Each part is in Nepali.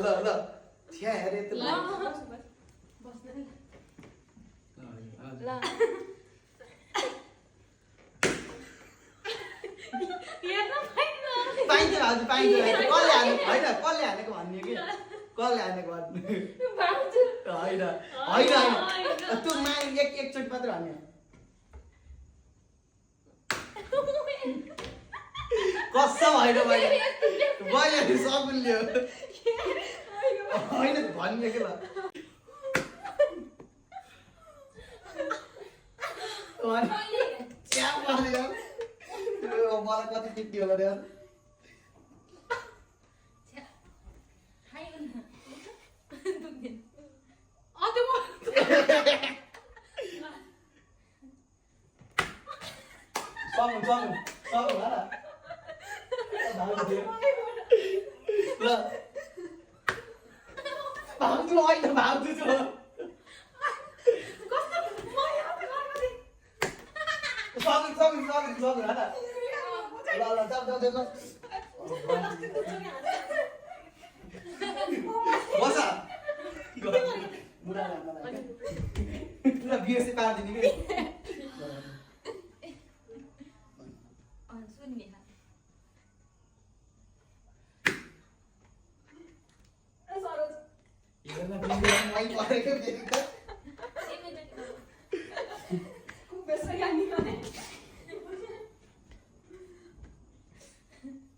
ल छ्या हेरे त ल पाइन्छ हजुर पाइन्छ कसले हानेको होइन कसले हानेको भन्ने कि कसले हानेको भन्ने होइन होइन त्यो एकचोटि मात्र हान्ने कसम होइन मैले सकुन लियो होइन भन्ने कि ल मलाई कति टिप्यो भने ल भाउजू होइन भाउजू ल बिएससी पारिदिने कि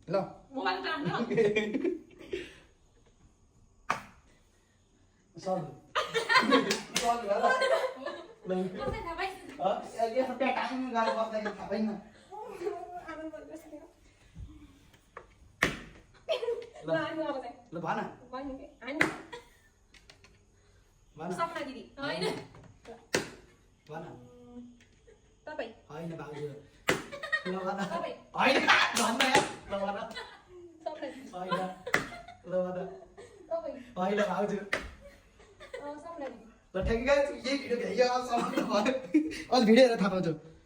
ल सपना दिदी होइन तपाईँ होइन भाउजू ल भन तपाईँ होइन भन्न यार ल भन सपना दिदी होइन ल भन तपाईँ होइन भाउजू सपना दिदी ल ठ्याक्कै यही भिडियो भ्याइयो अझ भिडियो हेरेर थाहा पाउँछु